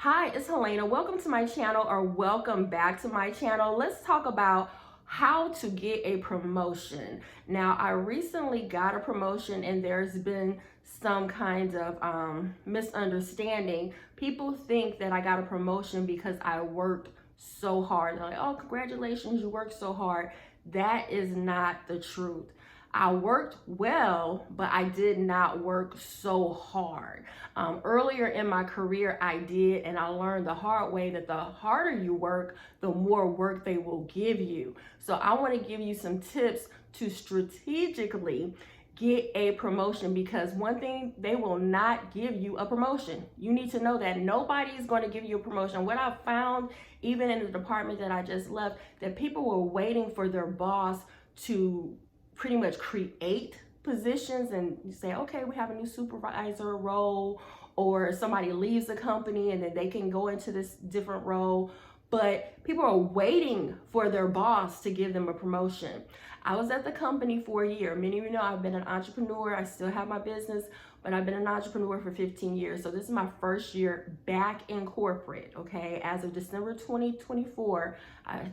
Hi, it's Helena. Welcome to my channel, or welcome back to my channel. Let's talk about how to get a promotion. Now, I recently got a promotion and there's been some kind of misunderstanding. People think that I got a promotion because I worked so hard. They're like, oh, congratulations, you worked so hard. That is not the truth. I worked well, but I did not work so hard. Earlier in my career, I did, and I learned the hard way that the harder you work, the more work they will give you. So I want to give you some tips to strategically get a promotion, because one thing, they will not give you a promotion. You need to know that nobody is going to give you a promotion. What I found, even in the department that I just left, that people were waiting for their boss to pretty much create positions, and you say, okay, we have a new supervisor role, or somebody leaves the company and then they can go into this different role. But people are waiting for their boss to give them a promotion. I was at the company for a year. Many of you know I've been an entrepreneur. I still have my business, but I've been an entrepreneur for 15 years. So this is my first year back in corporate, okay? As of December 2024,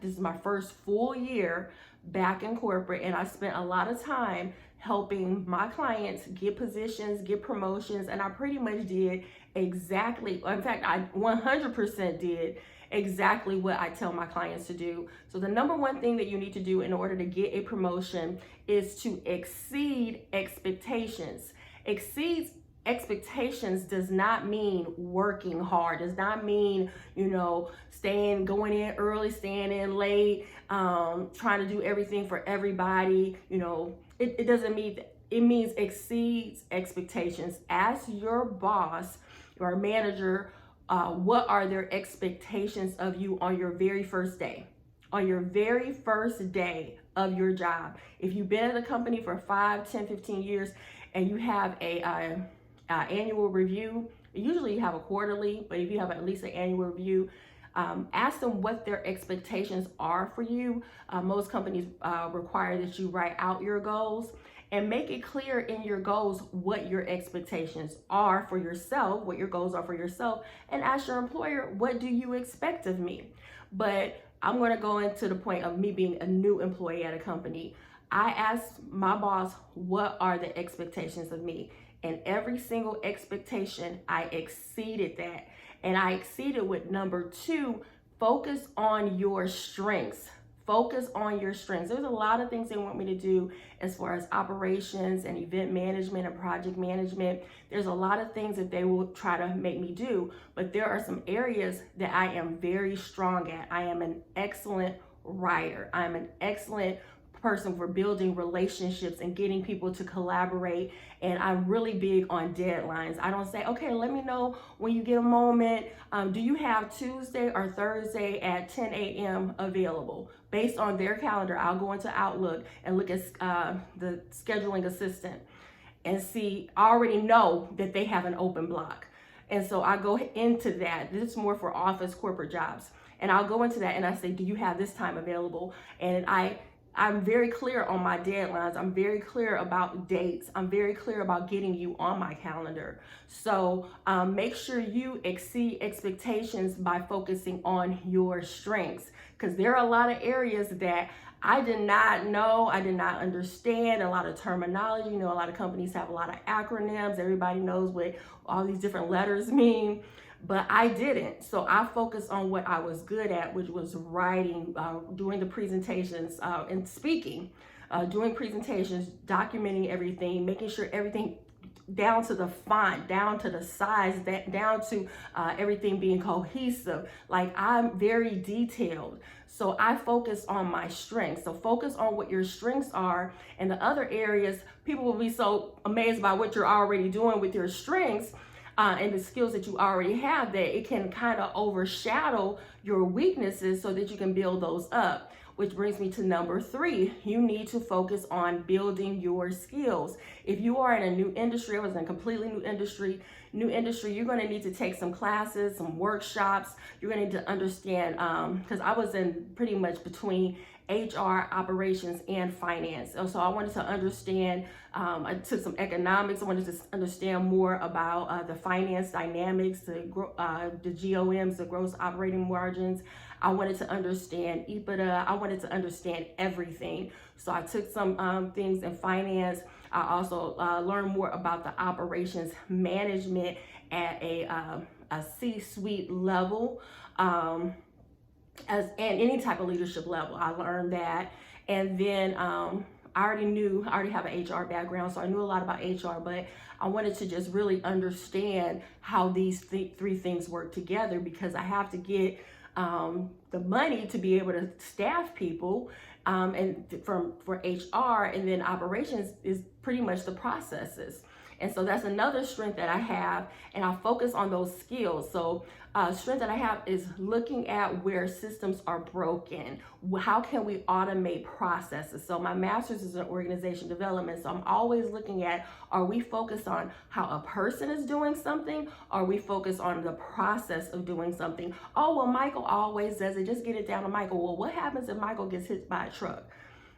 this is my first full year back in corporate, and I spent a lot of time helping my clients get positions, get promotions, and I pretty much did exactly, in fact, I 100% did exactly what I tell my clients to do. So the number one thing that you need to do in order to get a promotion is to exceed expectations. Exceeds expectations does not mean working hard, does not mean, going in early, staying in late, trying to do everything for everybody. It doesn't mean that. It means exceeds expectations. Ask your boss or manager, what are their expectations of you on your very first day? On your very first day of your job. If you've been at a company for 5, 10, 15 years and you have a annual review, usually you have a quarterly, but if you have at least an annual review, ask them what their expectations are for you. Most companies require that you write out your goals and make it clear in your goals what your expectations are for yourself, what your goals are for yourself, and ask your employer, what do you expect of me? But I'm going to go into the point of me being a new employee at a company. I asked my boss, what are the expectations of me? And every single expectation, I exceeded that. And I exceeded with number 2, focus on your strengths. Focus on your strengths. There's a lot of things they want me to do as far as operations and event management and project management. There's a lot of things that they will try to make me do, but there are some areas that I am very strong at. I am an excellent writer. I'm an excellent person for building relationships and getting people to collaborate, and I'm really big on deadlines. I don't say, okay, let me know when you get a moment. Do you have Tuesday or Thursday at 10 a.m. available? Based on their calendar, I'll go into Outlook and look at the scheduling assistant and see, I already know that they have an open block. And so I go into that. This is more for office corporate jobs. And I'll go into that and I say, do you have this time available? And I'm very clear on my deadlines. I'm very clear about dates. I'm very clear about getting you on my calendar. So make sure you exceed expectations by focusing on your strengths, because there are a lot of areas that I did not know, I did not understand, a lot of terminology. A lot of companies have a lot of acronyms. Everybody knows what all these different letters mean, but I didn't. So I focused on what I was good at, which was writing, doing the presentations, and speaking, doing presentations, documenting everything, making sure everything down to the font, down to the size, down to everything being cohesive. Like, I'm very detailed. So I focus on my strengths. So focus on what your strengths are, and the other areas, people will be so amazed by what you're already doing with your strengths and the skills that you already have, that it can kind of overshadow your weaknesses so that you can build those up. Which brings me to number 3. You need to focus on building your skills. If you are in a new industry, I was in a completely new industry, you're going to need to take some classes, some workshops. You're going to need to understand, because I was in pretty much between HR, operations, and finance. And so I wanted to understand, I took some economics. I wanted to understand more about the finance dynamics, the GOMs, the gross operating margins. I wanted to understand EBITDA. I wanted to understand everything. So I took some things in finance. I also learned more about the operations management at a C-suite level. And any type of leadership level, I learned that. And then I already have an HR background, so I knew a lot about HR, but I wanted to just really understand how these three things work together, because I have to get the money to be able to staff people, and for HR, and then operations is pretty much the processes. And so that's another strength that I have, and I focus on those skills. So strength that I have is looking at where systems are broken. How can we automate processes? So my master's is in organization development. So I'm always looking at, are we focused on how a person is doing something? Are we focused on the process of doing something? Oh, well, Michael always does it. Just get it down to Michael. Well, what happens if Michael gets hit by a truck?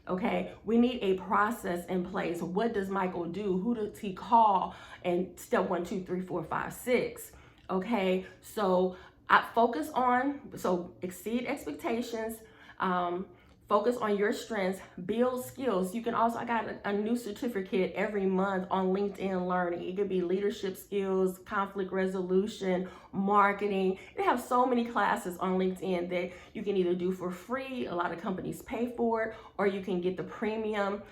Okay, we need a process in place. What does Michael do? Who does he call? And step 1, 2, 3, 4, 5, 6. Okay, so I focus on, so exceed expectations, focus on your strengths, build skills. You can also, I got a new certificate every month on LinkedIn Learning. It could be leadership skills, conflict resolution, marketing. They have so many classes on LinkedIn that you can either do for free, a lot of companies pay for it, or you can get the premium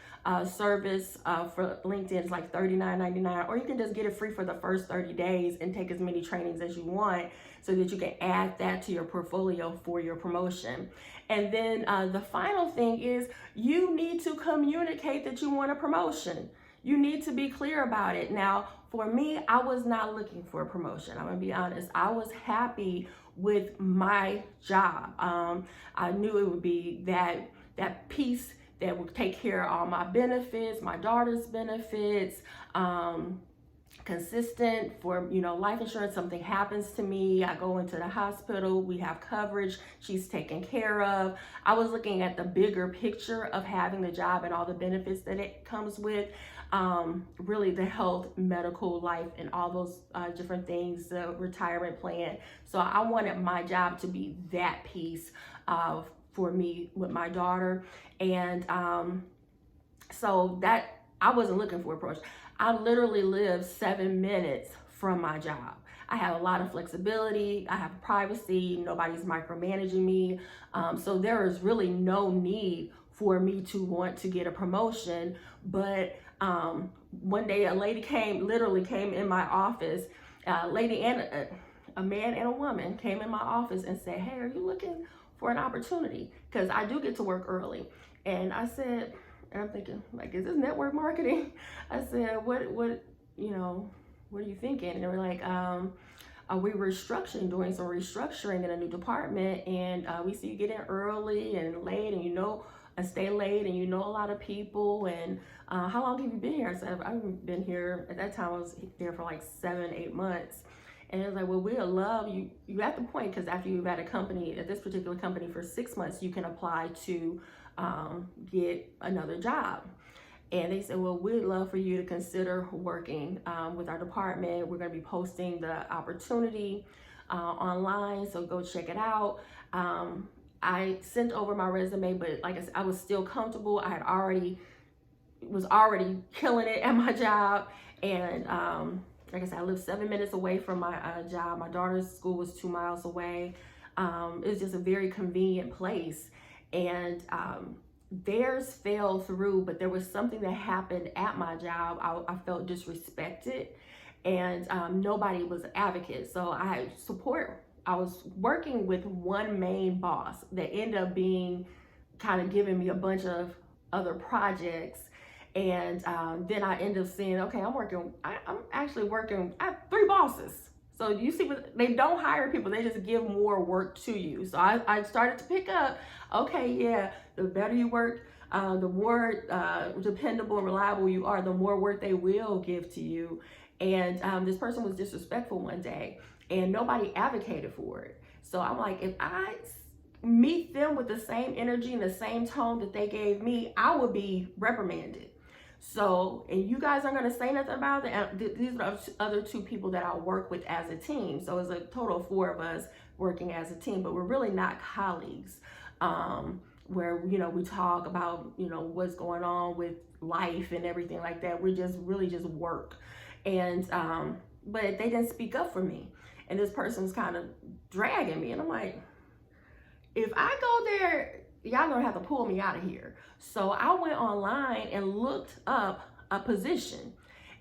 service for LinkedIn. It's like $39.99, or you can just get it free for the first 30 days and take as many trainings as you want, so that you can add that to your portfolio for your promotion. And then the final thing is, you need to communicate that you want a promotion. You need to be clear about it. Now, for me, I was not looking for a promotion. I'm gonna be honest. I was happy with my job. I knew it would be that piece that would take care of all my benefits, my daughter's benefits, consistent for, life insurance. Something happens to me, I go into the hospital, we have coverage, she's taken care of. I was looking at the bigger picture of having the job and all the benefits that it comes with, really the health, medical, life, and all those different things, the retirement plan. So I wanted my job to be that piece for me with my daughter. And so that, I wasn't looking for a promotion. I literally live 7 minutes from my job. I have a lot of flexibility. I have privacy. Nobody's micromanaging me. So there is really no need for me to want to get a promotion. But one day a lady literally came in my office, a lady and a man and a woman came in my office and said, "Hey, are you looking for an opportunity?" Because I do get to work early. And I said, and I'm thinking, like, is this network marketing? I said, what are you thinking? And they were like, we were doing some restructuring in a new department, and we see you get in early and late, and stay late, and a lot of people. And how long have you been here? I said, I've been here, at that time I was there for like 7-8 months. And it was like, well, we'll love you. You at the point, because after you've at this particular company for 6 months, you can apply to get another job. And they said, well, we'd love for you to consider working with our department. We're going to be posting the opportunity online, so go check it out. I sent over my resume, but like I said, I was still comfortable. I was already killing it at my job. And like I said, I live 7 minutes away from my job. My daughter's school was 2 miles away. It was just a very convenient place. And theirs fell through, but there was something that happened at my job. I felt disrespected, and nobody was an advocate. So I was working with one main boss that ended up being kind of giving me a bunch of other projects. And then I ended up seeing, okay, I'm actually working, I have 3 bosses. So you see, they don't hire people, they just give more work to you. So I started to pick up, okay, yeah, the better you work, the more dependable and reliable you are, the more work they will give to you. And this person was disrespectful one day, and nobody advocated for it. So I'm like, if I meet them with the same energy and the same tone that they gave me, I would be reprimanded. So, and you guys aren't going to say nothing about it. These are the other two people that I work with as a team. So it's a total of 4 of us working as a team, but we're really not colleagues. Where, you know, we talk about, you know, what's going on with life and everything like that. We're just really just work. And, but they didn't speak up for me. And this person's kind of dragging me. And I'm like, if I go there, y'all gonna have to pull me out of here. So I went online and looked up a position.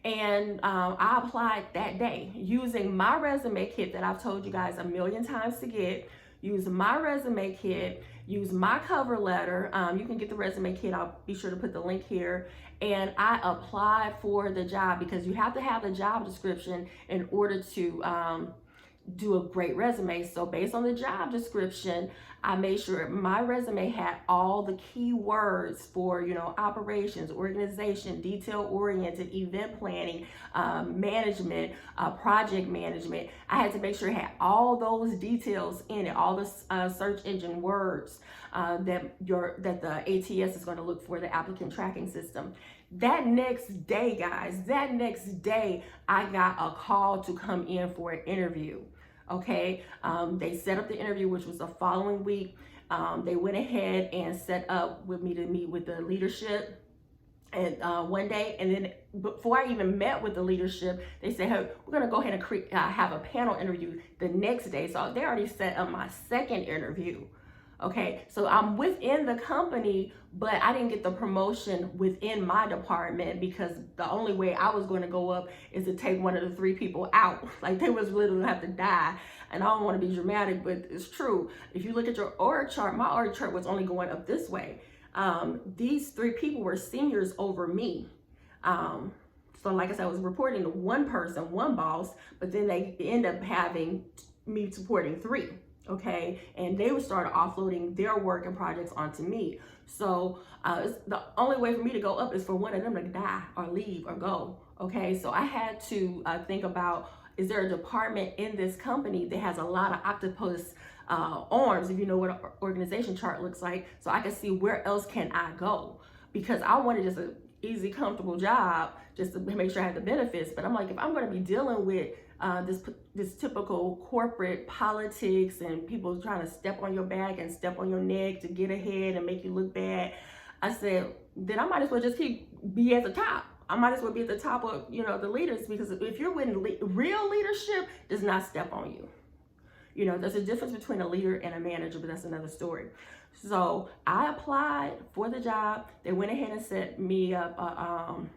And I applied that day using my resume kit that I've told you guys a million times to get. Use my resume kit, use my cover letter. You can get the resume kit. I'll be sure to put the link here. And I applied for the job because you have to have the job description in order to do a great resume. So based on the job description, I made sure my resume had all the key words for, you know, operations, organization, detail-oriented, event planning, management, project management. I had to make sure it had all those details in it, all the search engine words that the ATS is going to look for, the applicant tracking system. That next day, guys, I got a call to come in for an interview. Okay, they set up the interview, which was the following week. They went ahead and set up with me to meet with the leadership and one day, and then before I even met with the leadership, they said, hey, we're gonna go ahead and have a panel interview the next day. So they already set up my second interview. Okay, so I'm within the company, but I didn't get the promotion within my department because the only way I was going to go up is to take one of the 3 people out. Like they was literally gonna have to die. And I don't want to be dramatic, but it's true. If you look at your org chart, my org chart was only going up this way. These 3 people were seniors over me. So like I said, I was reporting to one person, one boss, but then they end up having me supporting 3. Okay, and they would start offloading their work and projects onto me. So the only way for me to go up is for one of them to die or leave or go. Okay, so I had to think about, is there a department in this company that has a lot of octopus arms, if you know what an organization chart looks like, so I can see where else can I go, because I wanted just an easy, comfortable job just to make sure I had the benefits. But I'm like, if I'm going to be dealing with this typical corporate politics and people trying to step on your back and step on your neck to get ahead and make you look bad, I said, then I might as well just be at the top. I might as well be at the top of, you know, the leaders, because if you're with real leadership, does not step on you. You know, there's a difference between a leader and a manager, but that's another story. So I applied for the job. They went ahead and set me up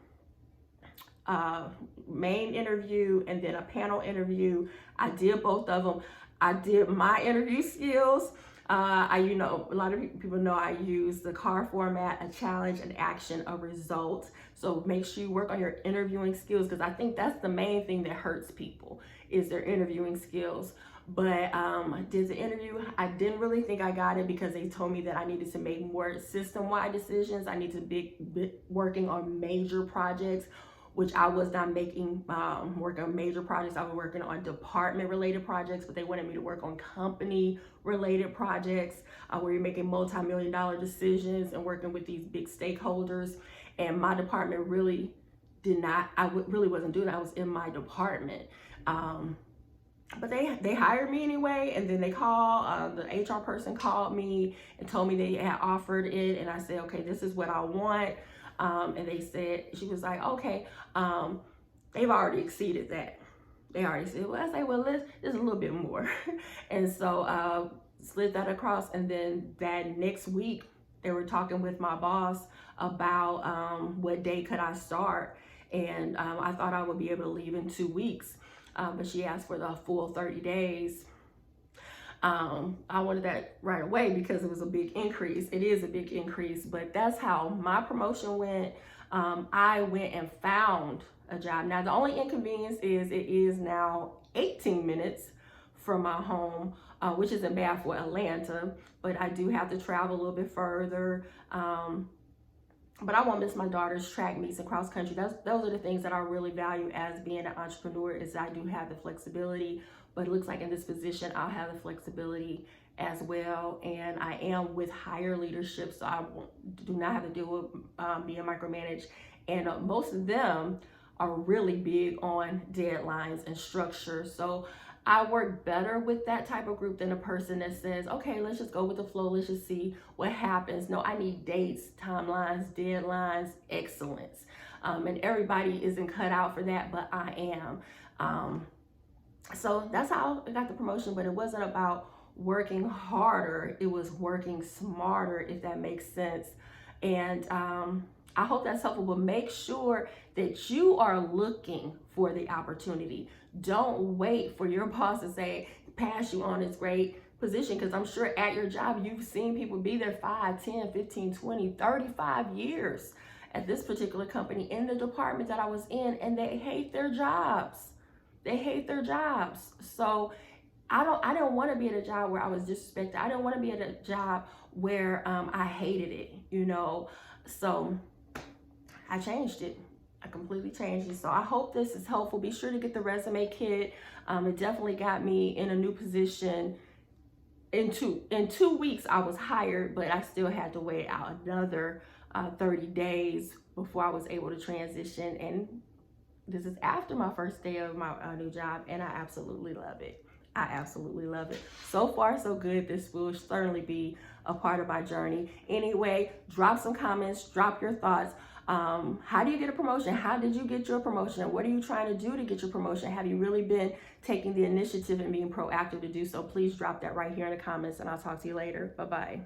main interview and then a panel interview. I did both of them. I did my interview skills. You know, a lot of people know I use the CAR format: a challenge, an action, a result. So make sure you work on your interviewing skills, because I think that's the main thing that hurts people, is their interviewing skills. But I did the interview. I didn't really think I got it because they told me that I needed to make more system-wide decisions. I need to be working on major projects, which I was not making, working on major projects. I was working on department-related projects, but they wanted me to work on company-related projects where you're making multi-million-dollar decisions and working with these big stakeholders. And my department really did not, really wasn't doing that. I was in my department. But they hired me anyway, and then they called, the HR person called me and told me they had offered it, and I said, okay, this is what I want. And they said, she was like, okay, they've already exceeded that. They already said, well, I say, well, there's a little bit more. And so slid that across. And then that next week, they were talking with my boss about what day could I start. And I thought I would be able to leave in 2 weeks. But she asked for the full 30 days. I wanted that right away because it was a big increase. It is a big increase, but that's how my promotion went. I went and found a job. Now, the only inconvenience is it is now 18 minutes from my home, which isn't bad for Atlanta, but I do have to travel a little bit further. But I won't miss my daughter's track meets and cross country. Those are the things that I really value as being an entrepreneur, is I do have the flexibility. but it looks like in this position, I'll have the flexibility as well. And I am with higher leadership, so I do not have to deal with being micromanaged. And most of them are really big on deadlines and structure. So I work better with that type of group than a person that says, okay, let's just go with the flow. Let's just see what happens. No, I need dates, timelines, deadlines, excellence. And everybody isn't cut out for that, but I am. So that's how I got the promotion, but it wasn't about working harder. It was working smarter, if that makes sense. And I hope that's helpful, but make sure that you are looking for the opportunity. Don't wait for your boss to say, pass you on this great position, because I'm sure at your job, you've seen people be there 5, 10, 15, 20, 35 years at this particular company in the department that I was in, and they hate their jobs. They hate their jobs. So I don't want to be at a job where I was disrespected. I don't want to be at a job where I hated it, you know. So I changed it. I completely changed it. So I hope this is helpful. Be sure to get the resume kit. It definitely got me in a new position. In two weeks, I was hired, but I still had to wait out another 30 days before I was able to transition. And this is after my first day of my new job, and I absolutely love it. I absolutely love it. So far, so good. This will certainly be a part of my journey. Anyway, drop some comments, drop your thoughts. How do you get a promotion? How did you get your promotion? What are you trying to do to get your promotion? Have you really been taking the initiative and being proactive to do so? Please drop that right here in the comments, and I'll talk to you later. Bye-bye.